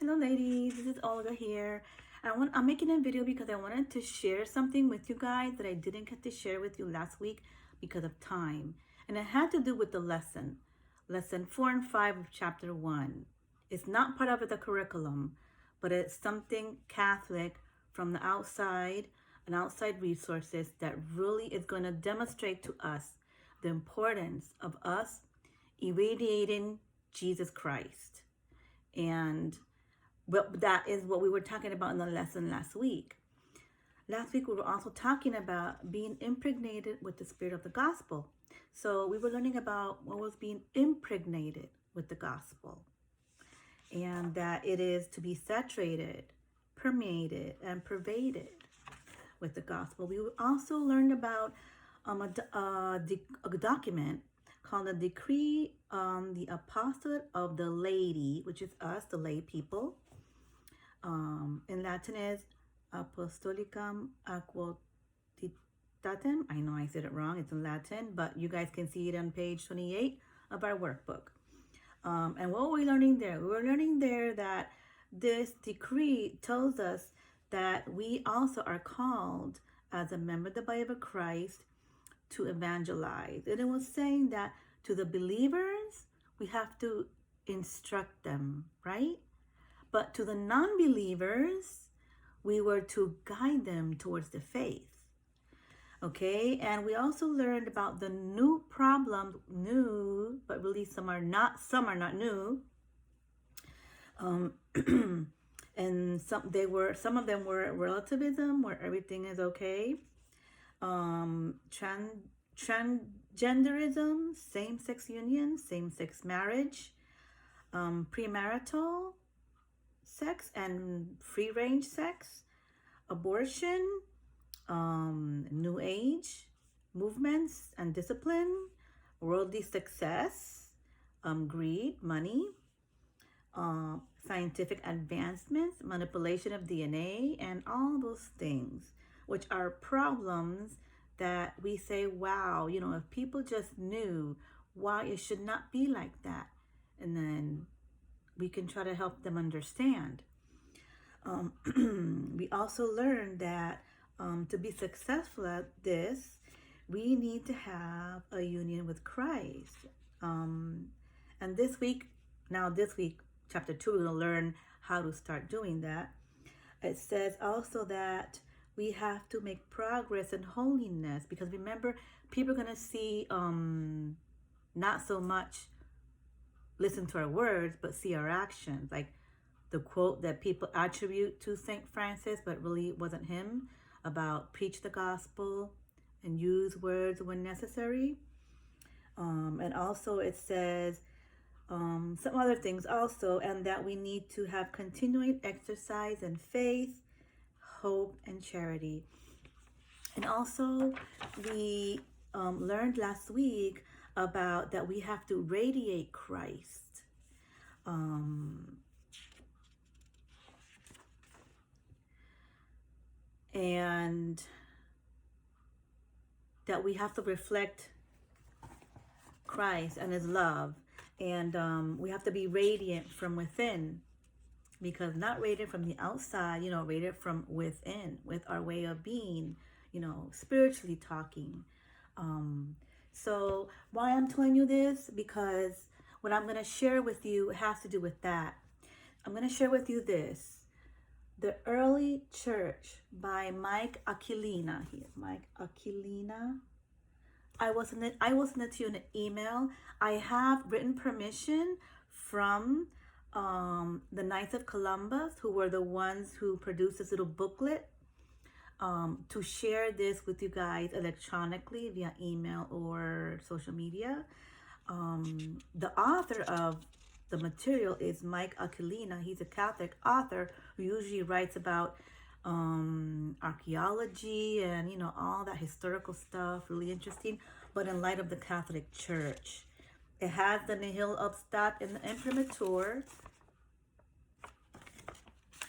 hello ladies, this is Olga here. I'm making a video because I wanted to share something with you guys that I didn't get to share with you last week because of time. And it had to do with the lesson 4 and 5 of chapter 1. It's not part of the curriculum, but it's something Catholic from the outside and outside resources that really is going to demonstrate to us the importance of us irradiating Jesus Christ. And that is what we were talking about in the lesson last week. Last week we were also talking about being impregnated with the spirit of the gospel. So we were learning about what was being impregnated with the gospel, and that it is to be saturated, permeated, and pervaded with the gospel. We also learned about a document called the Decree on the Apostolate of the Laity, which is us, the lay people. In Latin is Apostolicam Aquotitatem. I know I said it wrong, it's in Latin, but you guys can see it on page 28 of our workbook. And what were we learning there? We were learning there that this decree tells us that we also are called as a member of the body of Christ to evangelize. And it was saying that to the believers, we have to instruct them, right? But to the non-believers, we were to guide them towards the faith. Okay, and we also learned about the new problems, but really some are not new. And some of them were relativism, where everything is okay. Transgenderism, same-sex union, same-sex marriage, premarital sex and free-range sex, abortion, New Age movements and discipline, worldly success, greed, money, scientific advancements, manipulation of DNA, and all those things, which are problems that we say, wow, if people just knew why it should not be like that, and then we can try to help them understand. We also learned that to be successful at this, we need to have a union with Christ. And this week, chapter 2, we're going to learn how to start doing that. It says also that we have to make progress in holiness, because remember, people are going to see not so much listen to our words, but see our actions. Like the quote that people attribute to St. Francis, but really wasn't him, about preach the gospel and use words when necessary. And also it says some other things also, and that we need to have continuing exercise in faith, hope, and charity. And also we learned last week about that we have to radiate Christ. And that we have to reflect Christ and his love. And we have to be radiant from within, because not radiant from the outside, radiant from within, with our way of being, spiritually talking. So why I'm telling you this, because what I'm going to share with you has to do with that. I'm going to share with you this. The Early Church by Mike Aquilina. Mike Aquilina. I will send it to you in an email. I have written permission from the Knights of Columbus, who were the ones who produced this little booklet, to share this with you guys electronically via email or social media. The author of the material is Mike Aquilina. He's a Catholic author who usually writes about archaeology and all that historical stuff, really interesting, but in light of the Catholic Church. It has the nihil obstat in the imprimatur.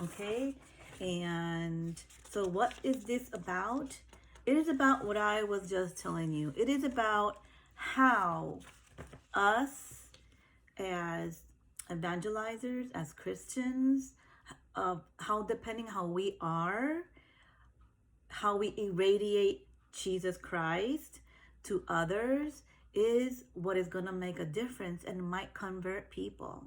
Okay, and so what is this about? It is about what I was just telling you. It is about how us as evangelizers, as Christians, how depending how we are, how we irradiate Jesus Christ to others is what is going to make a difference and might convert people.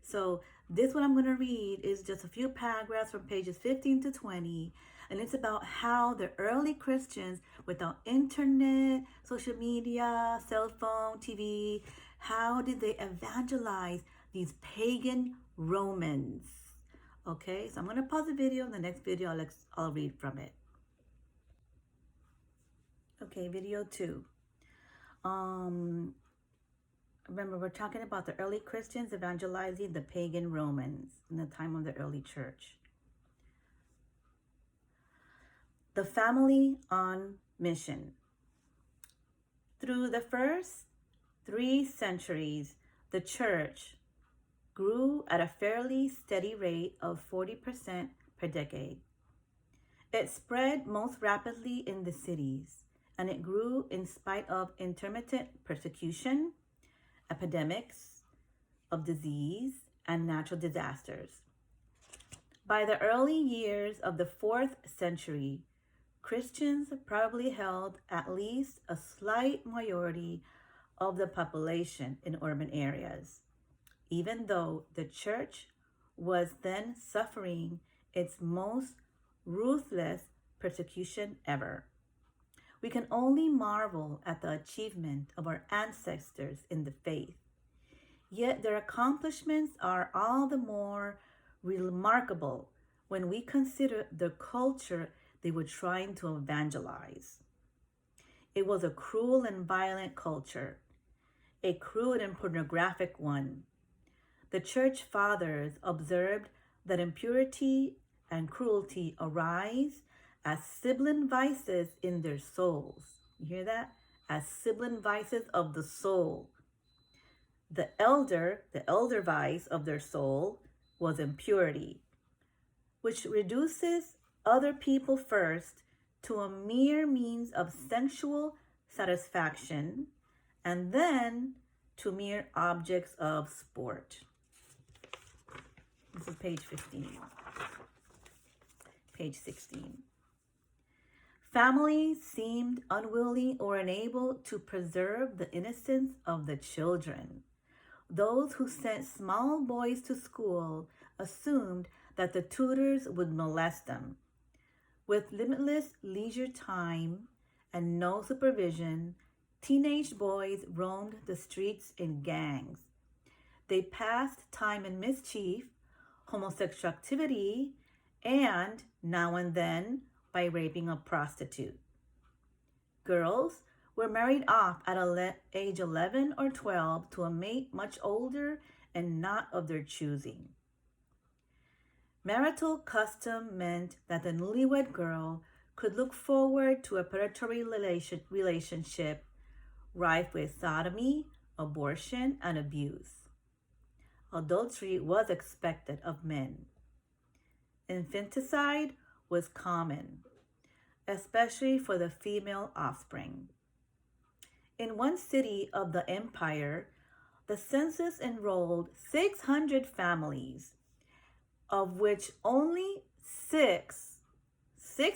So this what I'm going to read is just a few paragraphs from pages 15 to 20, and it's about how the early Christians, without internet, social media, cell phone, TV, how did they evangelize these pagan Romans? Okay, so I'm going to pause the video. In the next video, I'll read from it. Okay, video 2. Remember, we're talking about the early Christians evangelizing the pagan Romans in the time of the early church. The family on mission. Through the first 3 centuries, the church grew at a fairly steady rate of 40% per decade. It spread most rapidly in the cities, and it grew in spite of intermittent persecution, epidemics of disease, and natural disasters. By the early years of the 4th century, Christians probably held at least a slight majority of the population in urban areas, even though the church was then suffering its most ruthless persecution ever. We can only marvel at the achievement of our ancestors in the faith. Yet their accomplishments are all the more remarkable when we consider the culture they were trying to evangelize. It was a cruel and violent culture, a crude and pornographic one. The church fathers observed that impurity and cruelty arise as sibling vices in their souls. You hear that? As sibling vices of the soul. The elder vice of their soul was impurity, which reduces other people first to a mere means of sensual satisfaction and then to mere objects of sport. This is page 15. Page 16. Families seemed unwilling or unable to preserve the innocence of the children. Those who sent small boys to school assumed that the tutors would molest them. With limitless leisure time and no supervision, teenage boys roamed the streets in gangs. They passed time in mischief, homosexual activity, and now and then by raping a prostitute. Girls were married off at age 11 or 12 to a mate much older and not of their choosing. Marital custom meant that the newlywed girl could look forward to a predatory relationship rife with sodomy, abortion, and abuse. Adultery was expected of men. Infanticide was common, especially for the female offspring. In one city of the empire, the census enrolled 600 families, of which only six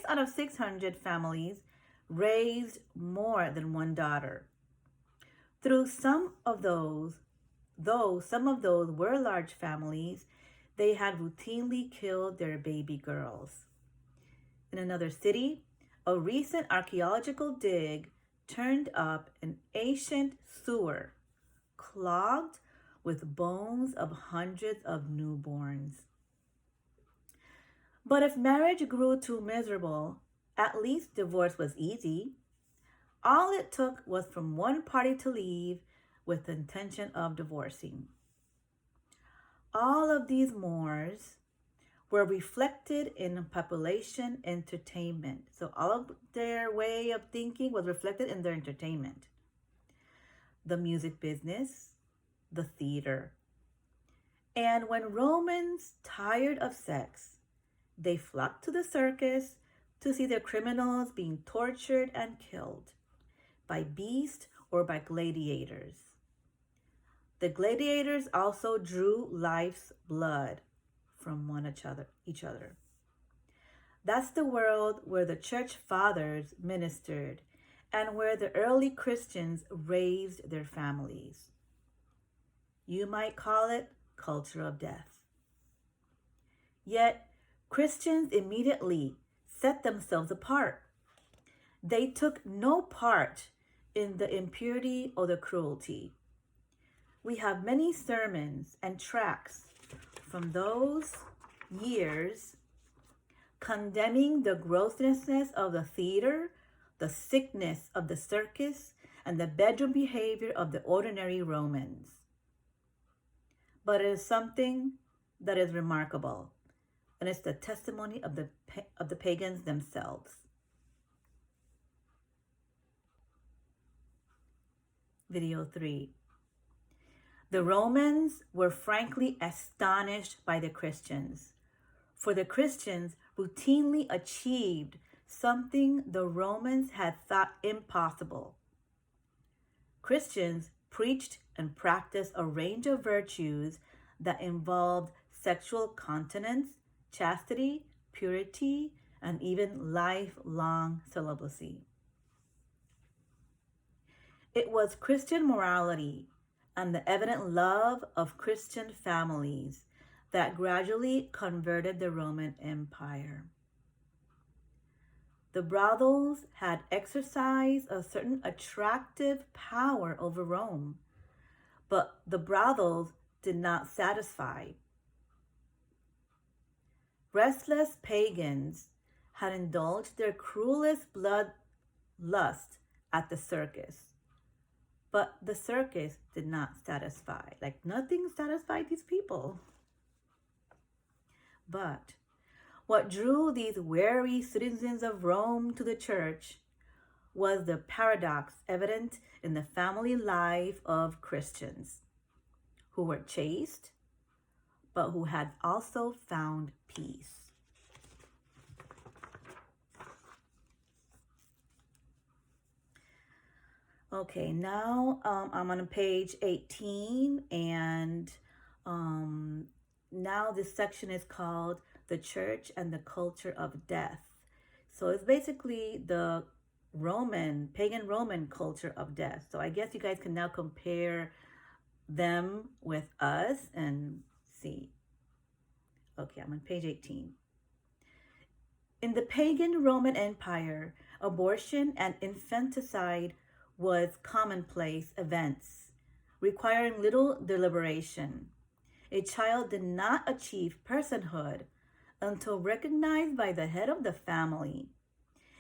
out of 600 families raised more than one daughter. Though some of those were large families, they had routinely killed their baby girls. In another city, a recent archaeological dig turned up an ancient sewer clogged with bones of hundreds of newborns. But if marriage grew too miserable, at least divorce was easy. All it took was for one party to leave with the intention of divorcing. All of these mores were reflected in population entertainment. So all of their way of thinking was reflected in their entertainment. The music business, the theater. And when Romans tired of sex, they flocked to the circus to see their criminals being tortured and killed by beasts or by gladiators. The gladiators also drew life's blood from each other. That's the world where the church fathers ministered and where the early Christians raised their families. You might call it culture of death. Yet, Christians immediately set themselves apart. They took no part in the impurity or the cruelty. We have many sermons and tracts from those years condemning the grossness of the theater, the sickness of the circus, and the bedroom behavior of the ordinary Romans. But it is something that is remarkable, and it's the testimony of the pagans themselves. Video 3. The Romans were frankly astonished by the Christians, for the Christians routinely achieved something the Romans had thought impossible. Christians preached and practiced a range of virtues that involved sexual continence, chastity, purity, and even lifelong celibacy. It was Christian morality and the evident love of Christian families that gradually converted the Roman Empire. The brothels had exercised a certain attractive power over Rome, but the brothels did not satisfy. Restless pagans had indulged their cruelest bloodlust at the circus, but the circus did not satisfy. Like nothing satisfied these people. But what drew these wary citizens of Rome to the church was the paradox evident in the family life of Christians who were chaste, but who had also found peace. Okay, now I'm on page 18, and now this section is called The Church and the Culture of Death. So it's basically the pagan Roman culture of death. So I guess you guys can now compare them with us and see. Okay, I'm on page 18. In the pagan Roman Empire, abortion and infanticide was commonplace events, requiring little deliberation. A child did not achieve personhood until recognized by the head of the family.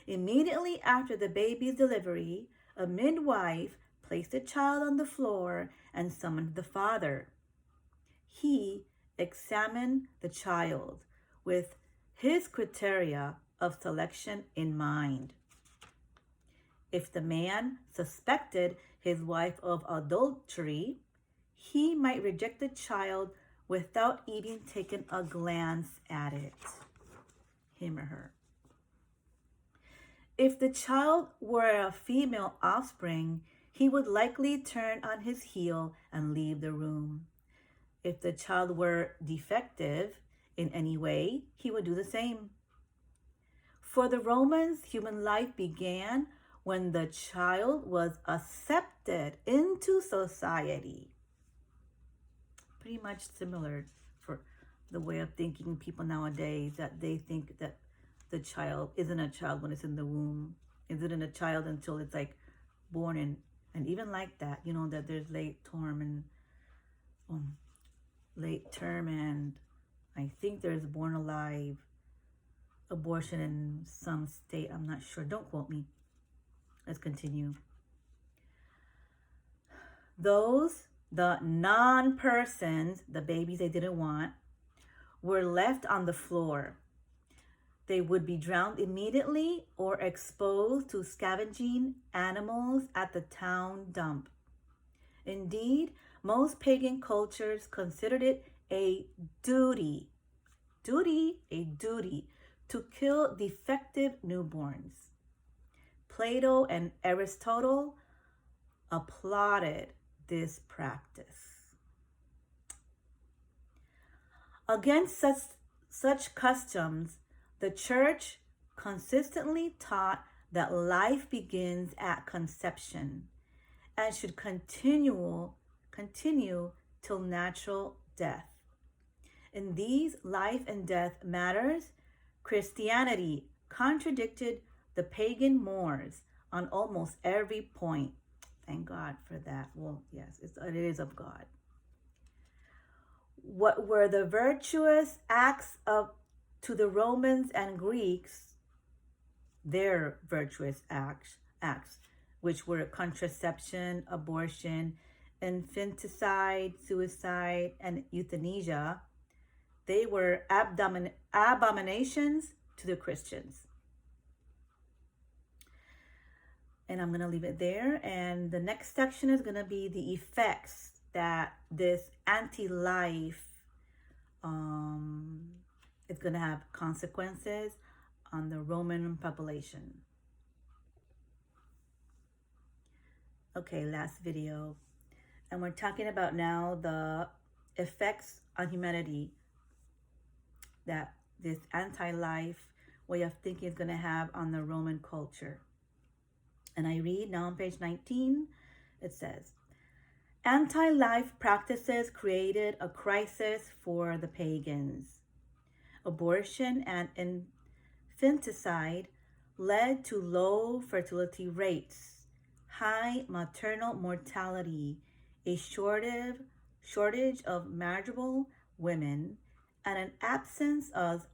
Immediately after the baby's delivery, a midwife placed the child on the floor and summoned the father. He examined the child with his criteria of selection in mind. If the man suspected his wife of adultery, he might reject the child without even taking a glance at it, him or her. If the child were a female offspring, he would likely turn on his heel and leave the room. If the child were defective in any way, he would do the same. For the Romans, human life began when the child was accepted into society. Pretty much similar for the way of thinking people nowadays, that they think that the child isn't a child when it's in the womb. Isn't a child until it's like born in, and even like that, you know, that there's late term and I think there's born alive abortion in some state. I'm not sure. Don't quote me. Let's continue. The non-persons, the babies they didn't want, were left on the floor. They would be drowned immediately or exposed to scavenging animals at the town dump. Indeed, most pagan cultures considered it a duty to kill defective newborns. Plato and Aristotle applauded this practice. Against such customs, the church consistently taught that life begins at conception and should continue till natural death. In these life and death matters, Christianity contradicted the pagan Moors on almost every point. Thank God for that. Well, yes, it is of God. What were the virtuous acts to the Romans and Greeks, their virtuous acts, which were contraception, abortion, infanticide, suicide, and euthanasia, they were abominations to the Christians. And I'm going to leave it there. And the next section is going to be the effects that this anti-life is going to have consequences on the Roman population. Okay, last video. And we're talking about now the effects on humanity that this anti-life way of thinking is going to have on the Roman culture. And I read now on page 19, it says, anti-life practices created a crisis for the pagans. Abortion and infanticide led to low fertility rates, high maternal mortality, a shortage of marriageable women, and an absence of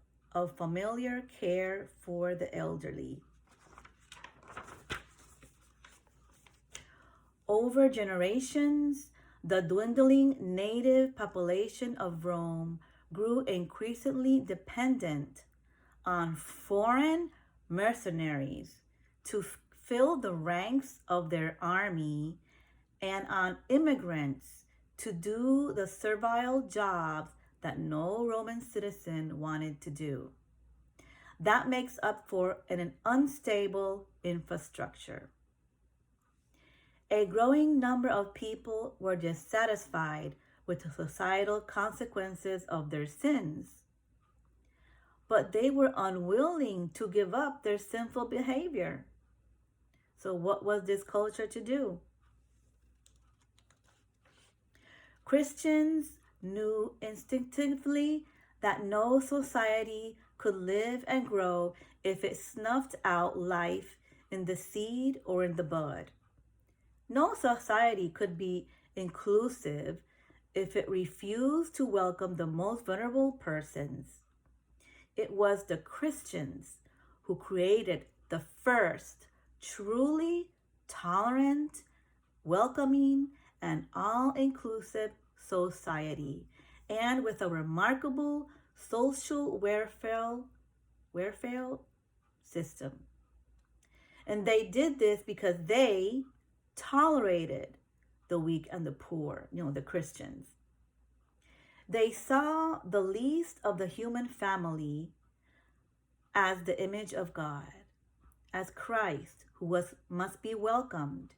familiar care for the elderly. Over generations, the dwindling native population of Rome grew increasingly dependent on foreign mercenaries to fill the ranks of their army and on immigrants to do the servile jobs that no Roman citizen wanted to do. That makes up for an unstable infrastructure. A growing number of people were dissatisfied with the societal consequences of their sins, but they were unwilling to give up their sinful behavior. So what was this culture to do? Christians knew instinctively that no society could live and grow if it snuffed out life in the seed or in the bud. No society could be inclusive if it refused to welcome the most vulnerable persons. It was the Christians who created the first truly tolerant, welcoming, and all-inclusive society, and with a remarkable social welfare system. And they did this because they tolerated the weak and the poor, the Christians. They saw the least of the human family as the image of God, as Christ, who must be welcomed.